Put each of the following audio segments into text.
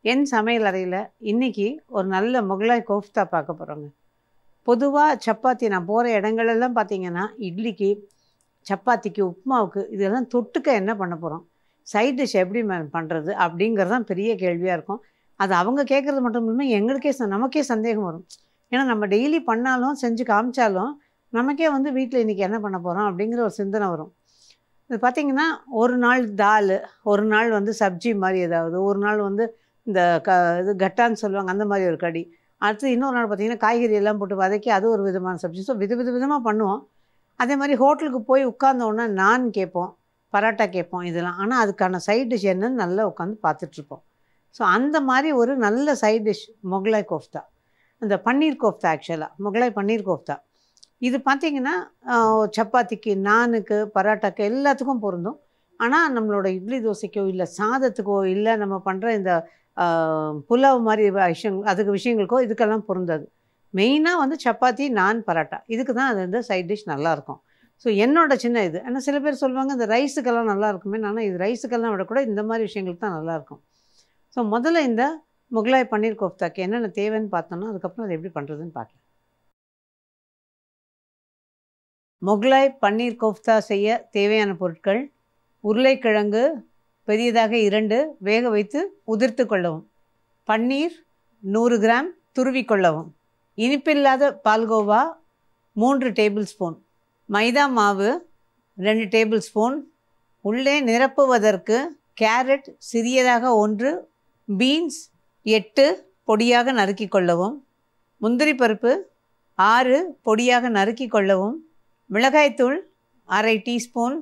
என் சமையல் அறையில் இன்றைக்கி ஒரு நல்ல முகலாய் கோஃப்தா பார்க்க போகிறோங்க. பொதுவாக சப்பாத்தி நான் போகிற இடங்களெல்லாம் பார்த்திங்கன்னா இட்லிக்கு, சப்பாத்திக்கு, உப்புமாவுக்கு இதெல்லாம் தொட்டுக்க என்ன பண்ண போகிறோம், சைட் டிஷ் எப்படி பண்ணுறது அப்படிங்கிறது தான் பெரிய கேள்வியாக இருக்கும். அது அவங்க கேட்குறது மட்டும் இல்லாமல் எங்களுக்கே நமக்கே சந்தேகம் வரும். ஏன்னா நம்ம டெய்லி பண்ணாலும் செஞ்சு காமிச்சாலும் நமக்கே வந்து வீட்டில் இன்றைக்கி என்ன பண்ண போகிறோம் அப்படிங்கிற ஒரு சிந்தனை வரும். இது பார்த்திங்கன்னா ஒரு நாள் தால், ஒரு நாள் வந்து சப்ஜி மாதிரி ஏதாவது, ஒரு நாள் வந்து இந்த இது கட்டான்னு சொல்லுவாங்க அந்த மாதிரி ஒரு கடி, அடுத்து இன்னொரு நாள் பார்த்திங்கன்னா காய்கறி எல்லாம் போட்டு வதக்கி அது ஒரு விதமான சப்ஜி. ஸோ விதமாக பண்ணுவோம். அதே மாதிரி ஹோட்டலுக்கு போய் உட்கார்ந்தோன்னா நான் கேட்போம், பரோட்டா கேட்போம் இதெல்லாம். ஆனால் அதுக்கான சைட் டிஷ் என்னன்னு நல்லா உட்காந்து பார்த்துட்ருப்போம். ஸோ அந்த மாதிரி ஒரு நல்ல சைட் டிஷ் முகலாய் கோஃப்தா, இந்த பன்னீர் கோஃப்தா. ஆக்சுவலாக முகலாய் பன்னீர் கோஃப்தா இது பார்த்திங்கன்னா சப்பாத்திக்கு, நானுக்கு, பரோட்டாக்கு எல்லாத்துக்கும் பொருந்தும். ஆனால் நம்மளோட இட்லி தோசைக்கோ இல்லை சாதத்துக்கோ இல்லை நம்ம பண்ணுற இந்த புலாவ் மாதிரி விஷயங்களுக்கோ இதுக்கெல்லாம் பொருந்தாது. மெயினாக வந்து சப்பாத்தி, நான், பரோட்டா இதுக்கு தான் அது வந்து சைட் டிஷ் நல்லாயிருக்கும். ஸோ என்னோட சின்ன இது. ஆனால் சில பேர் சொல்லுவாங்க இந்த ரைஸுக்கெல்லாம் நல்லா இருக்குமே. ஆனால் இது ரைஸுக்கெல்லாம் விடக்கூட இந்த மாதிரி விஷயங்களுக்கு தான் நல்லாயிருக்கும். ஸோ முதல்ல இந்த முகலாய் பன்னீர் கோஃப்தாக்கு என்னென்ன தேவைன்னு பார்த்தோன்னா அதுக்கப்புறம் அது எப்படி பண்ணுறதுன்னு பார்க்கலாம். முகலாய் பன்னீர் கோஃப்தா செய்ய தேவையான பொருட்கள்: உருளைக்கிழங்கு பெரியதாக 2 வேக வைத்து உதிர்த்து கொள்ளவும், பன்னீர் 100 கிராம் துருவி கொள்ளவும், இனிப்பில்லாத பால்கோவா 3 டேபிள் ஸ்பூன், மைதா மாவு 2 டேபிள் ஸ்பூன், உள்ளே நிரப்புவதற்கு கேரட் சிறியதாக 1, பீன்ஸ் 8 பொடியாக நறுக்கி கொள்ளவும், முந்திரி பருப்பு 6 பொடியாக நறுக்கி கொள்ளவும், மிளகாய்த்தூள் 1/2 டீஸ்பூன்,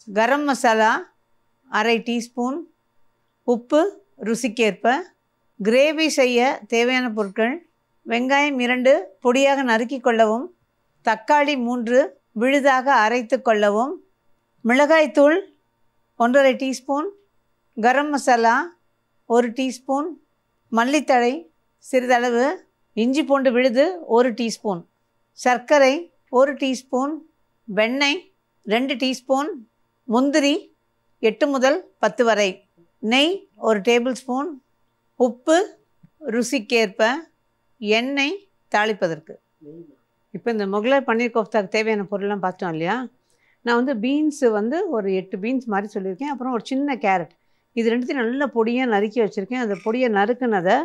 கரம் மசாலா 1/2 டீஸ்பூன், உப்பு ருசிக்கேற்ப. கிரேவி செய்ய தேவையான பொருட்கள்: வெங்காயம் 2 பொடியாக நறுக்கி கொள்ளவும், தக்காளி 3 விழுதாக அரைத்து கொள்ளவும், மிளகாய்த்தூள் 1/2 டீஸ்பூன், கரம் மசாலா 1 டீஸ்பூன், மல்லித்தழை சிறிதளவு, இஞ்சி பூண்டு விழுது 1 டீஸ்பூன், சர்க்கரை 1 டீஸ்பூன், வெண்ணெய் 2 டீஸ்பூன், முந்திரி 8 முதல் 10 வரை, நெய் 1 டேபிள் ஸ்பூன், உப்பு ருசிக்கேற்ப, எண்ணெய் தாளிப்பதற்கு. இப்போ இந்த முகலாய் பன்னீர் கோஃப்தாக்கு தேவையான பொருள்லாம் பார்த்தோம் இல்லையா. நான் வந்து பீன்ஸு வந்து ஒரு 8 பீன்ஸ் மாதிரி சொல்லியிருக்கேன். அப்புறம் ஒரு சின்ன கேரட், இது ரெண்டுத்தையும் நல்லா பொடியாக நறுக்கி வச்சுருக்கேன். அந்த பொடியை நறுக்குனதை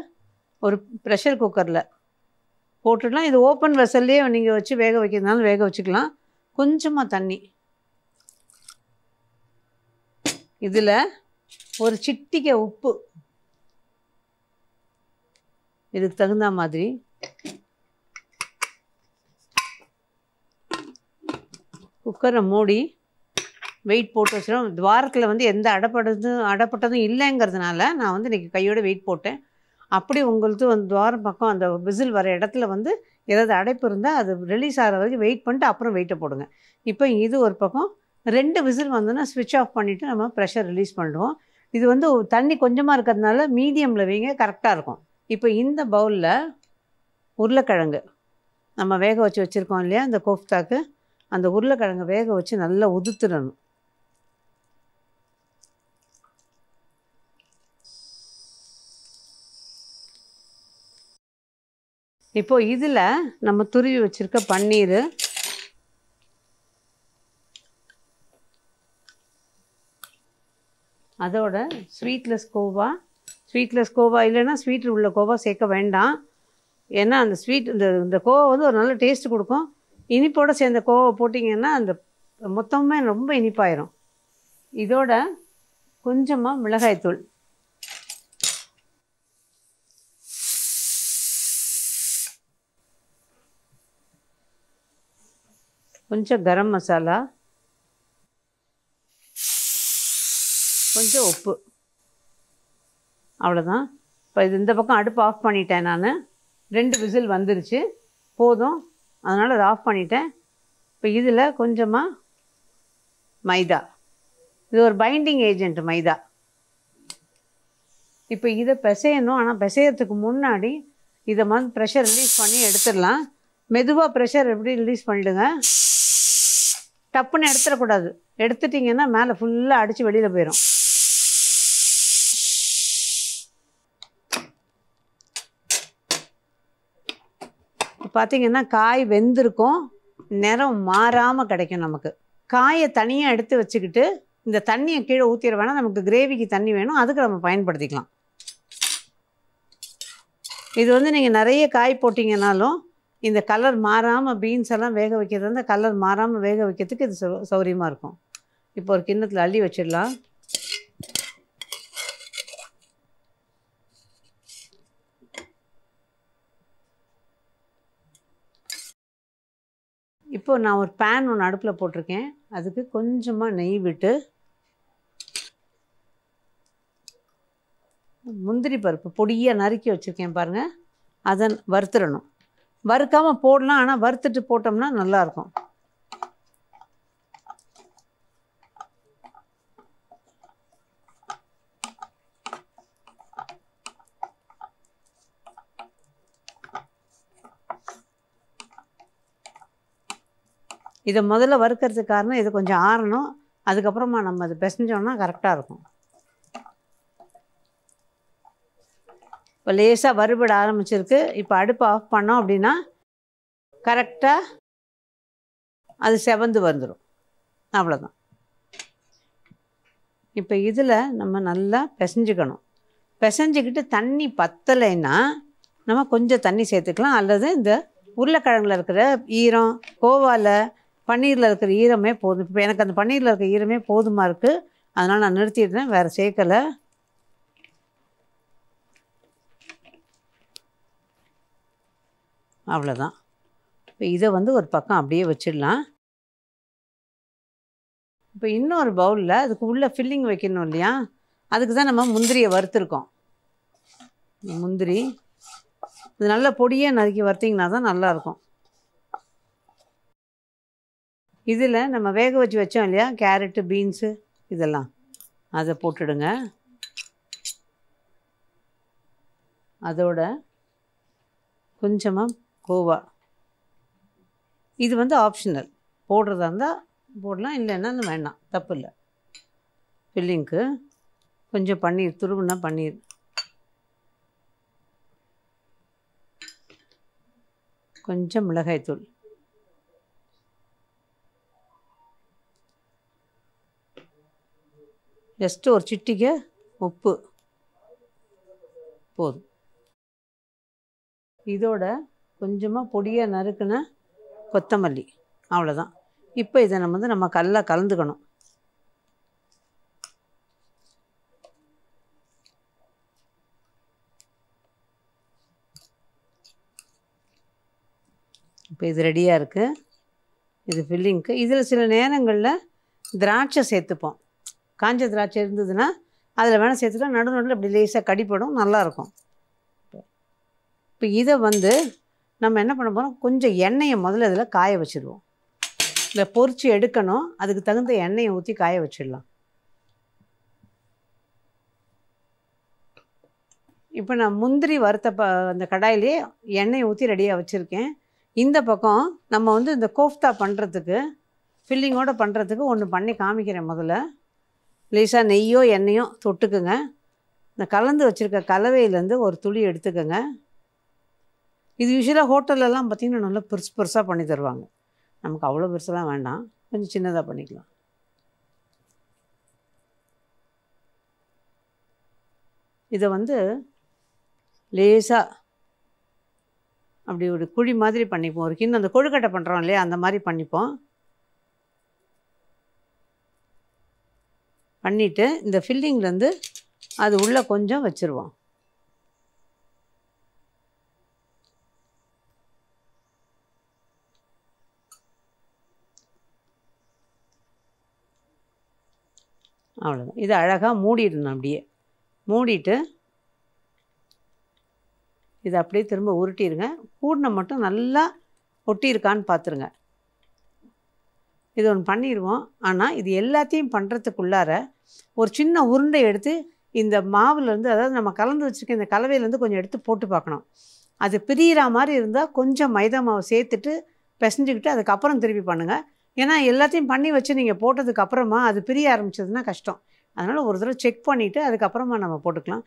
ஒரு ப்ரெஷர் குக்கரில் போட்டுடலாம். இது ஓப்பன் வெசல்லே நீங்கள் வச்சு வேக வைக்கிறதுனாலும் வேக வச்சுக்கலாம். கொஞ்சமாக தண்ணி, இதில் ஒரு சிட்டிகை உப்பு, இதுக்கு தகுந்த மாதிரி, குக்கரை மூடி வெயிட் போட்டு வச்சிடும். துவாரத்தில் வந்து எந்த அடப்பட்டதும் இல்லைங்கிறதுனால நான் வந்து இன்றைக்கி கையோட வெயிட் போட்டேன். அப்படி உங்களுக்கு வந்து துவாரம் பக்கம் அந்த விசில் வர இடத்துல வந்து ஏதாவது அடைப்பு இருந்தால் அது ரிலீஸ் ஆகிற வரைக்கும் வெயிட் பண்ணிட்டு அப்புறம் வெயிட்டை போடுங்க. இப்போ இது ஒரு பக்கம் 2 விசில் வந்தோன்னா ஸ்விட்ச் ஆஃப் பண்ணிவிட்டு நம்ம ப்ரெஷர் ரிலீஸ் பண்ணுவோம். இது வந்து தண்ணி கொஞ்சமாக இருக்கிறதுனால மீடியமில் வைங்க, கரெக்டாக இருக்கும். இப்போ இந்த பவுலில் உருளைக்கிழங்கு நம்ம வேக வச்சு வச்சுருக்கோம் இல்லையா, இந்த கோஃப்தாக்கு அந்த உருளைக்கிழங்கு வேக வச்சு நல்லா உதுத்துடணும். இப்போது இதில் நம்ம துருவி வச்சுருக்க பன்னீர், அதோட ஸ்வீட்லெஸ் கோவா இல்லைன்னா ஸ்வீட்டில் உள்ள கோவா சேர்க்க வேண்டாம். ஏன்னா அந்த ஸ்வீட் இந்த கோவா வந்து ஒரு நல்ல டேஸ்ட் கொடுக்கும். இனிப்போடு சேர்ந்த கோவா போட்டிங்கன்னா அந்த மொத்தமே ரொம்ப இனிப்பாயிரும். இதோட கொஞ்சமாக மிளகாய்த்தூள், கொஞ்சம் கரம் மசாலா, கொஞ்சம் உப்பு, அவ்வளோதான். இப்போ இது இந்த பக்கம் அடுப்பு ஆஃப் பண்ணிட்டேன். நான் 2 விசில் வந்துருச்சு, போதும். அதனால் அதை ஆஃப் பண்ணிட்டேன். இப்போ இதில் கொஞ்சமாக மைதா, இது ஒரு பைண்டிங் ஏஜென்ட் மைதா. இப்போ இதை பிசையணும். ஆனால் பிசையறதுக்கு முன்னாடி இதை வந்து ப்ரெஷர் ரிலீஸ் பண்ணி எடுத்துடலாம். மெதுவாக ப்ரெஷர் எப்படி ரிலீஸ் பண்ணிவிடுங்க, டப்புன்னு எடுத்துடக்கூடாது. எடுத்துட்டிங்கன்னா மேலே ஃபுல்லாக அடித்து வெளியில் போயிடும். பார்த்திங்கன்னா காய் வெந்திருக்கும், நிறம் மாறாமல் கிடைக்கும் நமக்கு. காயை தனியாக எடுத்து வச்சுக்கிட்டு இந்த தண்ணியை கீழே ஊற்றிட வேணாம். நமக்கு கிரேவிக்கு தண்ணி வேணும், அதுக்கு நம்ம பயன்படுத்திக்கலாம். இது வந்து நீங்கள் நிறைய காய் போட்டிங்கனாலும் இந்த கலர் மாறாமல், பீன்ஸ் எல்லாம் வேக வைக்கிறது வந்து கலர் மாறாமல் வேக வைக்கிறதுக்கு இது சௌகரியமாக இருக்கும். இப்போ ஒரு கிண்ணத்தில் அள்ளி வச்சிடலாம். இப்போ நான் ஒரு பேன் ஒன்று அடுப்பில் போட்டிருக்கேன். அதுக்கு கொஞ்சமாக நெய் விட்டு முந்திரி பருப்பு பொடியாக நறுக்கி வச்சுருக்கேன் பாருங்கள், அதை வறுத்துடணும். வறுக்காமல் போடலாம், ஆனால் வறுத்துட்டு போட்டோம்னா நல்லாயிருக்கும். இதை முதல்ல வறுக்கிறதுக்கு காரணம் இது கொஞ்சம் ஆறணும், அதுக்கப்புறமா நம்ம அதை பிசைஞ்சோம்னா கரெக்டாக இருக்கும். இப்போ லேசாக வறுபட ஆரம்பிச்சிருக்கு. இப்போ அடுப்பை ஆஃப் பண்ணோம் அப்படின்னா கரெக்டாக அது செவந்து வந்துடும். அவ்வளோதான். இப்போ இதில் நம்ம நல்லா பிசைஞ்சிக்கணும். பிசைஞ்சிக்கிட்டு தண்ணி பத்தலைன்னா நம்ம கொஞ்சம் தண்ணி சேர்த்துக்கலாம். அல்லது இந்த உருளைக்கிழங்குல இருக்கிற ஈரம், கோவாவில் பன்னீரில் இருக்கிற ஈரமே போதும். இப்போ எனக்கு அந்த பன்னீரில் இருக்கிற ஈரமே போதுமாக இருக்குது, அதனால் நான் நிறுத்திடுறேன், வேறு சேர்க்கலை. அவ்வளோதான். இப்போ இதை வந்து ஒரு பக்கம் அப்படியே வச்சிடலாம். இப்போ இன்னொரு பவுலில் அதுக்கு உள்ளே ஃபில்லிங் வைக்கணும் இல்லையா, அதுக்கு தான் நம்ம முந்திரியை வறுத்துருக்கோம். முந்திரி இது நல்லா பொடியாக நறுக்கி வறுத்திங்கன்னா தான் நல்லாயிருக்கும். இதில் நம்ம வேக வச்சு வச்சோம் இல்லையா, கேரட்டு, பீன்ஸு இதெல்லாம் அதை போட்டுடுங்க. அதோட கொஞ்சமாக கோவா, இது வந்து ஆப்ஷனல், போடுறதா இருந்தால் போடலாம், இல்லைன்னா வேண்டாம், தப்பு இல்லை. ஃபில்லிங்க்கு கொஞ்சம் பன்னீர், துருவுனா பன்னீர், கொஞ்சம் மிளகாய்த்தூள், ஜஸ்ட்டு ஒரு சிட்டிகை உப்பு போதும். இதோட கொஞ்சமாக பொடியாக நறுக்குன கொத்தமல்லி, அவ்வளோதான். இப்போ இதை நம்ம கலந்துக்கணும். இப்போ இது ரெடியாக இருக்குது. இது ஃபில்லிங்க்கு. இதில் சில நேரங்களில் திராட்சை சேர்த்துப்போம். காஞ்ச திராட்சை இருந்ததுன்னா அதில் வேணால் சேர்த்துக்கலாம், நடுநடுவில் இப்படி லேசாக கடிப்படும், நல்லாயிருக்கும். இப்போ இதை வந்து நம்ம என்ன பண்ண போகிறோம், கொஞ்சம் எண்ணெயை முதல்ல இதில் காய வச்சுடுவோம். இல்லை பொரித்து எடுக்கணும், அதுக்கு தகுந்த எண்ணெயை ஊற்றி காய வச்சிடலாம். இப்போ நான் முந்திரி வறுத்த அந்த கடாயிலே எண்ணெயை ஊற்றி ரெடியாக வச்சுருக்கேன். இந்த பக்கம் நம்ம வந்து இந்த கோஃப்தா பண்ணுறதுக்கு, ஃபில்லிங்கோடு பண்ணுறதுக்கு ஒன்று பண்ணி காமிக்கிறேன். முதல்ல லேசாக நெய்யோ எண்ணெயோ தொட்டுக்குங்க. இந்த கலந்து வச்சுருக்க கலவையிலேருந்து ஒரு துளி எடுத்துக்கோங்க. இது யூஸ்வலாக ஹோட்டல்லலாம் பார்த்திங்கன்னா நல்லா பெருசு பெருசாக பண்ணி தருவாங்க. நமக்கு அவ்வளோ பெருசெல்லாம் வேண்டாம், கொஞ்சம் சின்னதாக பண்ணிக்கலாம். இதை வந்து லேசாக அப்படி ஒரு குழி மாதிரி பண்ணிப்போம். ஒரு கிண்ணம் அந்த கொழுக்கட்டை பண்ணுறோம் இல்லையா, அந்த மாதிரி பண்ணிப்போம். பண்ணிவிட்டு இந்த ஃபில்லிங்லேருந்து அது உள்ளே கொஞ்சம் வச்சுருவோம். அவ்வளோதான். இதை அழகாக மூடிடணும். அப்படியே மூடிட்டு இதை அப்படியே திரும்ப உருட்டிடுங்க. கூடின மட்டும் நல்லா ஒட்டியிருக்கான்னு பார்த்துருங்க. இது ஒன்று பண்ணிடுவோம். ஆனால் இது எல்லாத்தையும் பண்ணுறதுக்குள்ளார ஒரு சின்ன உருண்டை எடுத்து இந்த மாவுலேருந்து, அதாவது நம்ம கலந்து வச்சுருக்க இந்த கலவையிலேருந்து கொஞ்சம் எடுத்து போட்டு பார்க்கணும். அது பிரியிற மாதிரி இருந்தால் கொஞ்சம் மைதா மாவு சேர்த்துட்டு பிசைஞ்சிக்கிட்டு அதுக்கப்புறம் திருப்பி பண்ணுங்கள். ஏன்னா எல்லாத்தையும் பண்ணி வச்சு நீங்கள் போட்டதுக்கப்புறமா அது பிரிய ஆரம்பிச்சதுன்னா கஷ்டம். அதனால் ஒரு தடவை செக் பண்ணிவிட்டு அதுக்கப்புறமா நம்ம போட்டுக்கலாம்.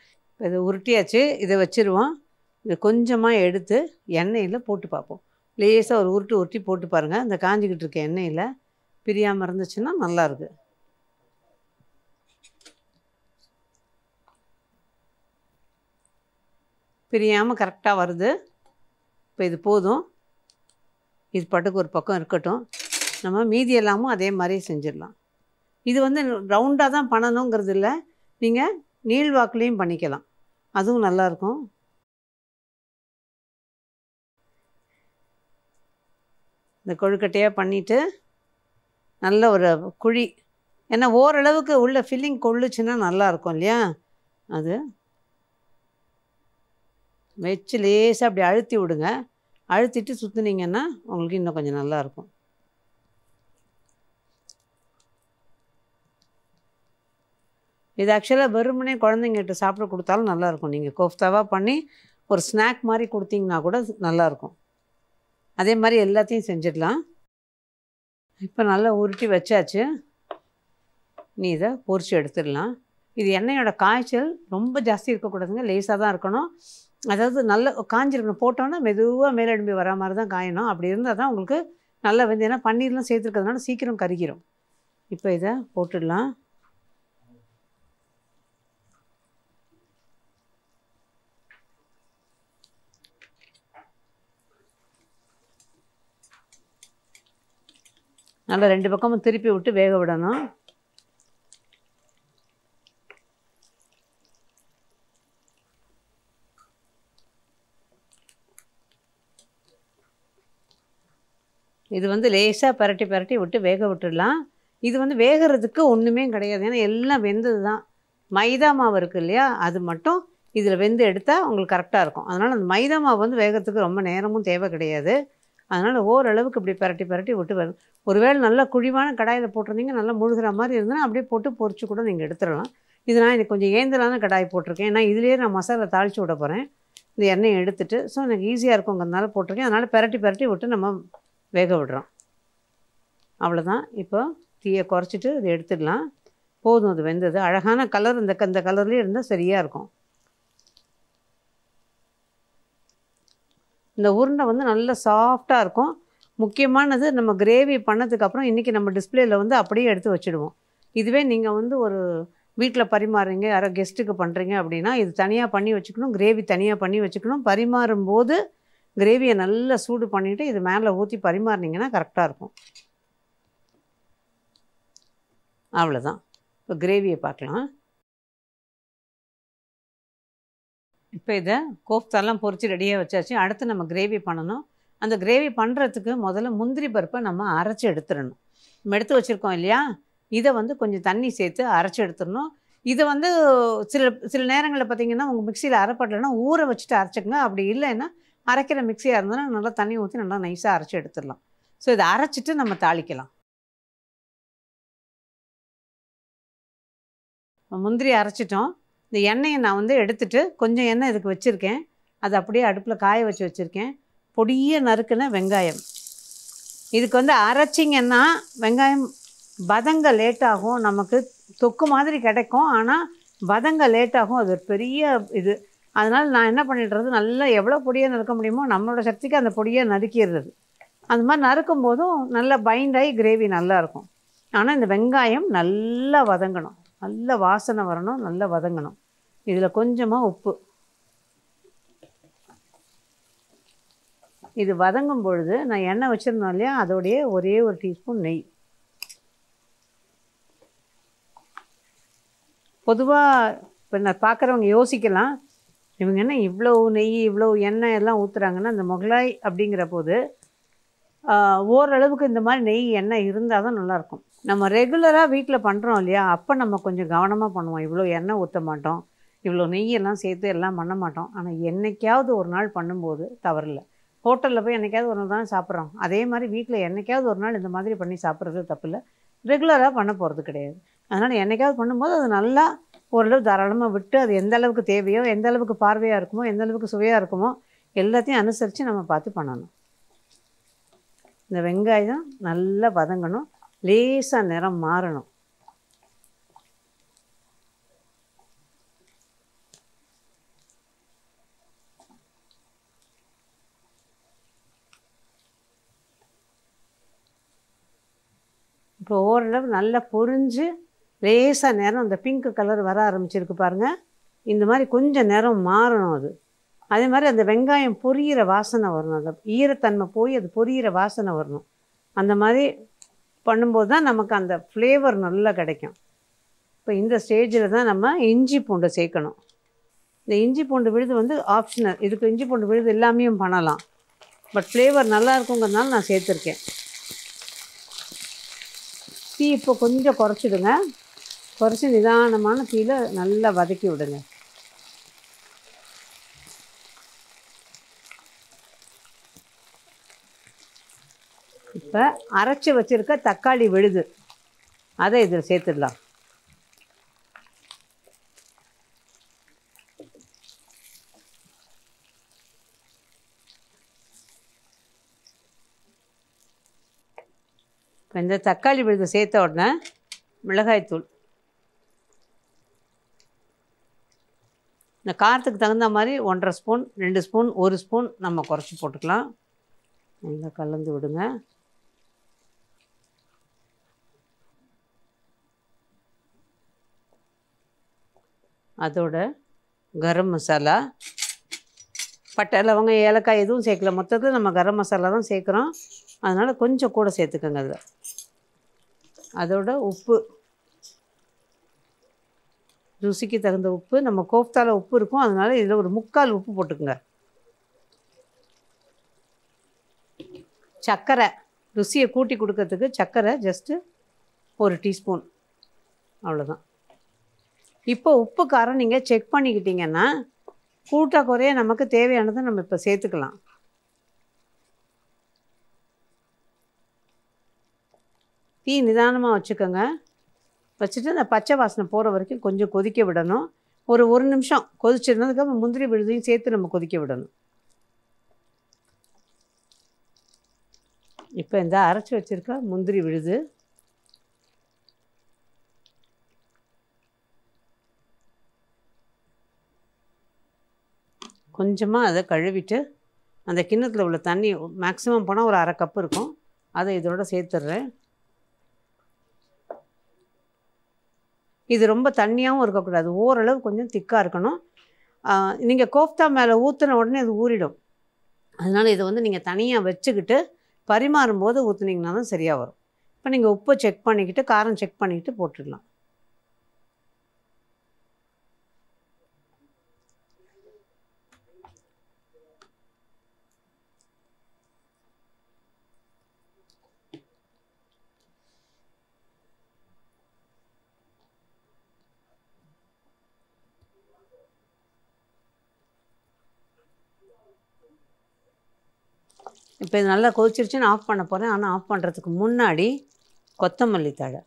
இதை உருட்டியாச்சு, இதை வச்சுருவோம். இது கொஞ்சமாக எடுத்து எண்ணெயில் போட்டு பார்ப்போம். லேசாக ஒரு உருட்டி உருட்டி போட்டு பாருங்கள். இந்த காஞ்சிக்கிட்டு இருக்க எண்ணெயில் பிரியாமல் இருந்துச்சுன்னா நல்லாயிருக்கு. பிரியாமல் கரெக்டாக வருது. இப்போ இது போதும். இது பாட்டுக்கு ஒரு பக்கம் இருக்கட்டும். நம்ம மீதி எல்லாமும் அதே மாதிரி செஞ்சிடலாம். இது வந்து ரவுண்டாக தான் பண்ணணுங்கிறது இல்லை, நீங்கள் நீள்வாக்குலேயும் பண்ணிக்கலாம், அதுவும் நல்லாயிருக்கும். இந்த கொழுக்கட்டையாக பண்ணிவிட்டு நல்ல ஒரு குழி, ஏன்னா ஓரளவுக்கு உள்ள ஃபில்லிங் கொள்ளுச்சுன்னா நல்லாயிருக்கும் இல்லையா? அது வச்சு லேசாக அப்படி அழுத்தி விடுங்க. அழுத்திட்டு சுற்றுனீங்கன்னா உங்களுக்கு இன்னும் கொஞ்சம் நல்லாயிருக்கும். இது ஆக்சுவலாக வெறுமனே குழந்தைங்கிட்ட சாப்பிட கொடுத்தாலும் நல்லாயிருக்கும். நீங்கள் கோஃப்தாவாக பண்ணி ஒரு ஸ்நாக் மாதிரி கொடுத்தீங்கன்னா கூட நல்லாயிருக்கும். அதே மாதிரி எல்லாத்தையும் செஞ்சிடலாம். இப்போ நல்லா உருட்டி வச்சாச்சு. நீ இதை பொரிச்சு எடுத்துடலாம். இது எண்ணெயோட காய்ச்சல் ரொம்ப ஜாஸ்தி இருக்கக்கூடாதுங்க, லேசாக தான் இருக்கணும். அதாவது நல்லா காஞ்சிருக்கணும். போட்டோன்னா மெதுவாக மேலெடும்பி வரா மாதிரி தான் காயணும். அப்படி இருந்தால் தான் உங்களுக்கு நல்லா வந்து, ஏன்னா பன்னீர்லாம் சேர்த்துருக்கிறதுனால சீக்கிரம் கருகிரும். இப்போ இதை போட்டுடலாம். நல்லா 2 பக்கமும் திருப்பி விட்டு வேக விடணும். இது வந்து லேசாக பரட்டி பரட்டி விட்டு வேக விட்டுடலாம். இது வந்து வேகிறதுக்கு ஒன்றுமே கிடையாது, ஏன்னா எல்லாம் வெந்தது தான். மைதா மாவு இருக்குது இல்லையா, அது மட்டும் இதில் வெந்து எடுத்தால் உங்களுக்கு கரெக்டாக இருக்கும். அதனால் அந்த மைதா மாவு வந்து வேகிறதுக்கு ரொம்ப நேரமும் தேவை கிடையாது. அதனால் ஓரளவுக்கு இப்படி பரட்டி பரட்டி விட்டு வரும். ஒருவேளை நல்லா குழிவான கடாயில் போட்டிருந்தீங்க, நல்லா முழுகிற மாதிரி இருந்ததுன்னா அப்படியே போட்டு பொரிச்சு கூட நீங்கள் எடுத்துடலாம். இது நான் எனக்கு கொஞ்சம் ஏந்தலான கடாய் போட்டிருக்கேன், ஏன்னா இதுலேயே நான் மசாலா தாளித்து விட போகிறேன். இந்த எண்ணெயை எடுத்துட்டு, ஸோ எனக்கு ஈஸியாக இருக்குங்கிறதுனால போட்டிருக்கேன். அதனால் பரட்டி பரட்டி விட்டு நம்ம வேக விடுறோம். அவ்வளோதான். இப்போ தீயை குறைச்சிட்டு இதை எடுத்துடலாம். போதும், அது வெந்தது. அழகான கலர் இந்த கலர்லேயே இருந்தால் சரியாக இருக்கும். இந்த உருண்டை வந்து நல்லா சாஃப்டாக இருக்கும். முக்கியமானது, நம்ம கிரேவி பண்ணதுக்கப்புறம் இன்றைக்கி நம்ம டிஸ்பிளேயில் வந்து அப்படியே எடுத்து வச்சுடுவோம். இதுவே நீங்கள் வந்து ஒரு வீட்டில் பரிமாறுறீங்க, யாரோ கெஸ்ட்டுக்கு பண்ணுறீங்க அப்படின்னா இது தனியாக பண்ணி வச்சுக்கணும், கிரேவி தனியாக பண்ணி வச்சுக்கணும். பரிமாறும்போது கிரேவியை நல்லா சூடு பண்ணிவிட்டு இது மேலே ஊற்றி பரிமாறினீங்கன்னா கரெக்டாக இருக்கும். அவ்வளோதான். இப்போ கிரேவியை பார்க்கலாம். இப்போ இதை கோஃப்தாலாம் பொரிச்சு ரெடியாக வச்சாச்சு. அடுத்து நம்ம கிரேவி பண்ணணும். அந்த கிரேவி பண்ணுறதுக்கு முதல்ல முந்திரி பருப்பை நம்ம அரைச்சி எடுத்துடணும். நம்ம எடுத்து வச்சுருக்கோம் இல்லையா, இதை வந்து கொஞ்சம் தண்ணி சேர்த்து அரைச்சி எடுத்துடணும். இதை வந்து சில நேரங்களில் பார்த்திங்கன்னா உங்கள் மிக்சியில் அரைப்படலைன்னா ஊற வச்சுட்டு அரைச்சிக்கங்க. அப்படி இல்லைன்னா அரைக்கிற மிக்சியாக இருந்ததுன்னா நல்லா தண்ணி ஊற்றி நல்லா நைஸாக அரைச்சி எடுத்துடலாம். ஸோ இதை அரைச்சிட்டு நம்ம தாளிக்கலாம். முந்திரி அரைச்சிட்டோம். இந்த எண்ணெயை நான் வந்து எடுத்துகிட்டு கொஞ்சம் எண்ணெய் இதுக்கு வச்சுருக்கேன். அது அப்படியே அடுப்பில் காய வச்சு வச்சுருக்கேன். பொடியை நறுக்குன வெங்காயம். இதுக்கு வந்து அரைச்சிங்கன்னா வெங்காயம் வதங்க லேட்டாகும், நமக்கு தொக்கு மாதிரி கிடைக்கும், ஆனால் வதங்க லேட்டாகும். அது ஒரு பெரிய இது. அதனால் நான் என்ன பண்ணிடுறது, நல்லா எவ்வளோ பொடியாக நறுக்க முடியுமோ நம்மளோட சக்திக்கு அந்த பொடியை நறுக்கிடுறது. அந்த மாதிரி நறுக்கும் போதும் நல்லா பைண்டாகி கிரேவி நல்லாயிருக்கும். ஆனால் இந்த வெங்காயம் நல்லா வதங்கணும், நல்ல வாசனை வரணும், நல்லா வதங்கணும். இதில் கொஞ்சமாக உப்பு. இது வதங்கும் பொழுது நான் எண்ணெய் வச்சுருந்தோம் இல்லையா, அதோடைய ஒரே ஒரு டீஸ்பூன் நெய். பொதுவாக இப்போ நான் பார்க்குறவங்க யோசிக்கலாம், இவங்க என்ன இவ்வளோ நெய் இவ்வளோ எண்ணெய் எல்லாம் ஊற்றுறாங்கன்னா, இந்த முகலாய் அப்படிங்கிற போது ஓரளவுக்கு இந்த மாதிரி நெய் எண்ணெய் இருந்தால் தான் நல்லாயிருக்கும். நம்ம ரெகுலராக வீட்டில் பண்ணுறோம் இல்லையா, அப்போ நம்ம கொஞ்சம் கவனமாக பண்ணுவோம். இவ்வளோ எண்ணெய் ஊற்ற மாட்டோம், இவ்வளோ நெய்யெல்லாம் சேர்த்து எல்லாம் பண்ண மாட்டோம். ஆனால் என்றைக்காவது ஒரு நாள் பண்ணும்போது தவறில்லை. ஹோட்டலில் போய் என்றைக்காவது ஒரு நாள் தானே சாப்பிட்றோம். அதே மாதிரி வீட்டில் என்றைக்காவது ஒரு நாள் இந்த மாதிரி பண்ணி சாப்பிட்றது தப்பில்லை. ரெகுலராக பண்ண போகிறது கிடையாது. அதனால் என்றைக்காவது பண்ணும்போது அது நல்லா ஓரளவு தாராளமாக விட்டு, அது எந்த அளவுக்கு தேவையோ, எந்த அளவுக்கு பார்வையாக இருக்குமோ, எந்த அளவுக்கு சுவையாக இருக்குமோ எல்லாத்தையும் அனுசரித்து நம்ம பார்த்து பண்ணணும். இந்த வெங்காயம் நல்லா வதங்கணும், லேசாக நிறம் மாறணும். இப்போ ஓரளவு நல்லா பொரிஞ்சு லேசாக நேரம் அந்த பிங்க் கலர் வர ஆரம்பிச்சிருக்கு பாருங்கள். இந்த மாதிரி கொஞ்சம் நேரம் மாறணும் அது. அதே மாதிரி அந்த வெங்காயம் பொரியிற வாசனை வரணும். அந்த ஈரத்தன்மை போய் அது பொரியிற வாசனை வரணும். அந்த மாதிரி பண்ணும்போது தான் நமக்கு அந்த ஃப்ளேவர் நல்லா கிடைக்கும். இப்போ இந்த ஸ்டேஜில் தான் நம்ம இஞ்சி பூண்டை சேர்க்கணும். இந்த இஞ்சி பூண்டு விழுது வந்து ஆப்ஷனல். இதுக்கு இஞ்சி பூண்டு விழுது எல்லாமே பண்ணலாம். பட் ஃப்ளேவர் நல்லா இருக்குங்கிறதுனால நான் சேர்த்துருக்கேன். தீ இப்போ கொஞ்சம் குறைச்சிடுங்க. குறைச்சி நிதானமான தீயில நல்லா வதக்கி விடுங்க. இப்போ அரைச்சி வச்சுருக்க தக்காளி விழுது அதை இதில் சேர்த்துடலாம். இப்போ இந்த தக்காளி விழுது சேர்த்த உடனே மிளகாய்த்தூள், இந்த காரத்துக்கு தகுந்த மாதிரி 1.5 ஸ்பூன் 2 ஸ்பூன் 1 ஸ்பூன் நம்ம குறைச்சி போட்டுக்கலாம். நல்லா கலந்து விடுங்க. அதோட கரம் மசாலா, பட்டை லவங்கம் ஏலக்காய் எதுவும் சேர்க்கல. மொத்தத்தில் நம்ம கரம் மசாலா தான் சேர்க்குறோம். அதனால் கொஞ்சம் கூட சேர்த்துக்கோங்க அதில். அதோட உப்பு, ருசிக்கு தகுந்த உப்பு. நம்ம கோஃப்தாவில் உப்பு இருக்கும், அதனால் இதில் ஒரு 3/4 உப்பு போட்டுக்குங்க. சர்க்கரை, ருசியை கூட்டி கொடுக்கறதுக்கு சர்க்கரை ஜஸ்ட்டு 1 டீஸ்பூன், அவ்வளோதான். இப்போ உப்பு காரம் நீங்கள் செக் பண்ணிக்கிட்டிங்கன்னா கூட்ட குறைய நமக்கு தேவையானதை நம்ம இப்போ சேர்த்துக்கலாம். தீ நிதானமாக வச்சுக்கோங்க. வச்சுட்டு அந்த பச்சை வாசனை போகிற வரைக்கும் கொஞ்சம் கொதிக்க விடணும். ஒரு 1 நிமிஷம் கொதிச்சிருந்ததுக்கப்புறம் முந்திரி விழுதையும் சேர்த்து நம்ம கொதிக்க விடணும். இப்போ இந்த அரைச்சி வச்சுருக்க முந்திரி விழுது, கொஞ்சமாக அதை கழுவிட்டு அந்த கிண்ணத்தில் உள்ள தண்ணி மேக்ஸிமம் போனால் ஒரு 1/2 கப்பு இருக்கும், அதை இதோட சேர்த்துட்றேன். இது ரொம்ப தண்ணியாகவும் இருக்கக்கூடாது, ஓரளவு கொஞ்சம் திக்காக இருக்கணும். நீங்கள் கோஃப்தா மேலே ஊற்றின உடனே அது ஊறிடும். அதனால் இதை வந்து நீங்கள் தனியாக வச்சுக்கிட்டு பரிமாறும்போது ஊற்றுனீங்கன்னா தான் சரியாக வரும். இப்போ நீங்கள் உப்பை செக் பண்ணிக்கிட்டு காரம் செக் பண்ணிக்கிட்டு போட்டுடலாம். இப்போ இது நல்லா கொதிச்சிருச்சுன்னு ஆஃப் பண்ண போகிறேன். ஆனால் ஆஃப் பண்ணுறதுக்கு முன்னாடி கொத்தமல்லி தழை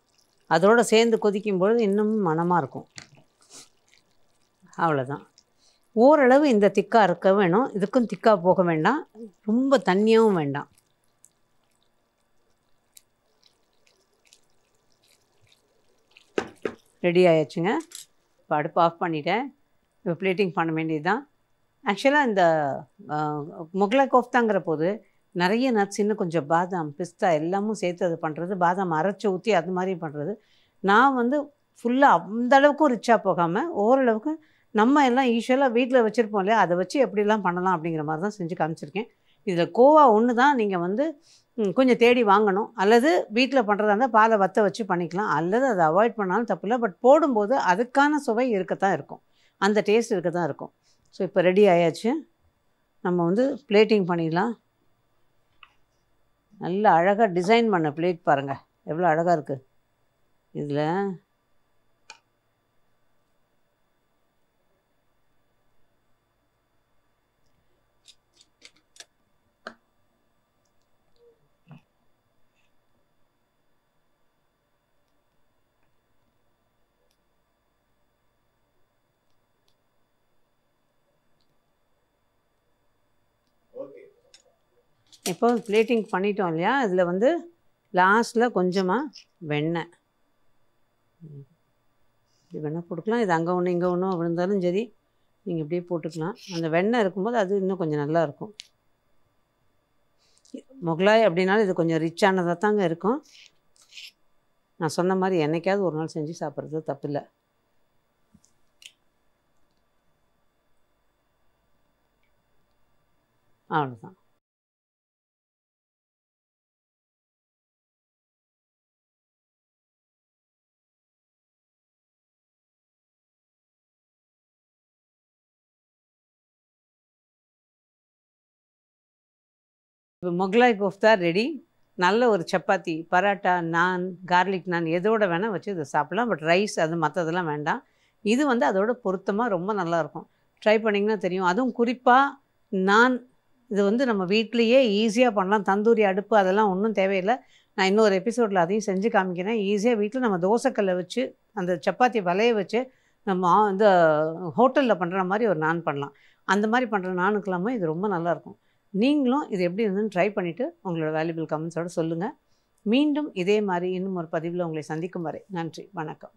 அதோடு சேர்ந்து கொதிக்கும்பொழுது இன்னமும் மணமாக இருக்கும். அவ்வளோதான். ஓரளவு இந்த திக்காக இருக்க வேணும். இதுக்கும் திக்காக போக வேண்டாம், ரொம்ப தண்ணியாகவும் வேண்டாம். ரெடி ஆயிடுச்சுங்க. இப்போ அடுப்பு ஆஃப் பண்ணிட்டேன். இப்போ பிளேட்டிங் பண்ண வேண்டியது தான். ஆக்சுவலாக இந்த முகலாய் கோஃப்தாங்கிற போது நிறைய நட்ஸ், இன்னும் கொஞ்சம் பாதாம் பிஸ்தா எல்லாமும் சேர்த்து அது பண்ணுறது, பாதாம் அரைச்சி ஊற்றி அது மாதிரி பண்ணுறது. நான் வந்து ஃபுல்லாக அந்தளவுக்கும் ரிச்சாக போகாமல் ஓரளவுக்கு நம்ம எல்லாம் யூஸ்வலாக வீட்டில் வச்சுருப்போம் இல்லையா, அதை வச்சு எப்படிலாம் பண்ணலாம் அப்படிங்கிற மாதிரி தான் செஞ்சு காமிச்சிருக்கேன். இதில் கோவா ஒன்று தான் நீங்கள் வந்து கொஞ்சம் தேடி வாங்கணும், அல்லது வீட்டில் பண்ணுறதா இருந்தால் பாலை வற்ற வச்சு பண்ணிக்கலாம், அல்லது அதை அவாய்ட் பண்ணாலும் தப்பு இல்லை. பட் போடும்போது அதுக்கான சுவை இருக்கத்தான் இருக்கும், அந்த டேஸ்ட் இருக்க தான் இருக்கும். ஸோ இப்போ ரெடி ஆயாச்சு. நம்ம வந்து பிளேட்டிங் பண்ணிடலாம். நல்ல அழகாக டிசைன் பண்ண பிளேட் பாருங்கள், எவ்வளோ அழகாக இருக்குது. இதில் இப்போ பிளேட்டிங் பண்ணிட்டோம் இல்லையா, இதில் வந்து லாஸ்ட்டில் கொஞ்சமாக வெண்ணெய், இது வெண்ணெய் போட்டுக்கலாம். இது அங்கே ஒன்று இங்கே ஒன்று விழுந்தாலும் சரி, நீங்கள் இப்படியே போட்டுக்கலாம். அந்த வெண்ணெய் இருக்கும்போது அது இன்னும் கொஞ்சம் நல்லாயிருக்கும். முகலாய் அப்படின்னாலும் இது கொஞ்சம் ரிச்சானதாக தாங்க இருக்கும். நான் சொன்ன மாதிரி என்னைக்காவது ஒரு நாள் செஞ்சு சாப்பிட்றது தப்பில்லை. அவ்வளோதான். இப்போ முகலாய் கோஃப்தா ரெடி. நல்ல ஒரு சப்பாத்தி, பரோட்டா, நான், கார்லிக் நான் எதோட வேணால் வச்சு இதை சாப்பிட்லாம். பட் ரைஸ் அது மற்றதெல்லாம் வேண்டாம். இது வந்து அதோட பொருத்தமாக ரொம்ப நல்லாயிருக்கும். ட்ரை பண்ணிங்கன்னா தெரியும். அதுவும் குறிப்பாக நான் இது வந்து நம்ம வீட்லேயே ஈஸியாக பண்ணலாம். தந்தூரி அடுப்பு அதெல்லாம் ஒன்றும் தேவையில்லை. நான் இன்னொரு எபிசோடில் அதையும் செஞ்சு காமிக்கிறேன். ஈஸியாக வீட்டில் நம்ம தோசைக்கல்லை வச்சு அந்த சப்பாத்தி வலைய வச்சு நம்ம இந்த ஹோட்டலில் பண்ணுற மாதிரி ஒரு நான் பண்ணலாம். அந்த மாதிரி பண்ணுற நானுக்கெல்லாமே இது ரொம்ப நல்லாயிருக்கும். நீங்களும் இது எப்படி இருந்துன்னு ட்ரை பண்ணிவிட்டு உங்களோட வேல்யூபிள் கமெண்ட்ஸோடு சொல்லுங்கள். மீண்டும் இதே மாதிரி இன்னும் ஒரு பதிவில் உங்களை சந்திக்கும் வரை நன்றி, வணக்கம்.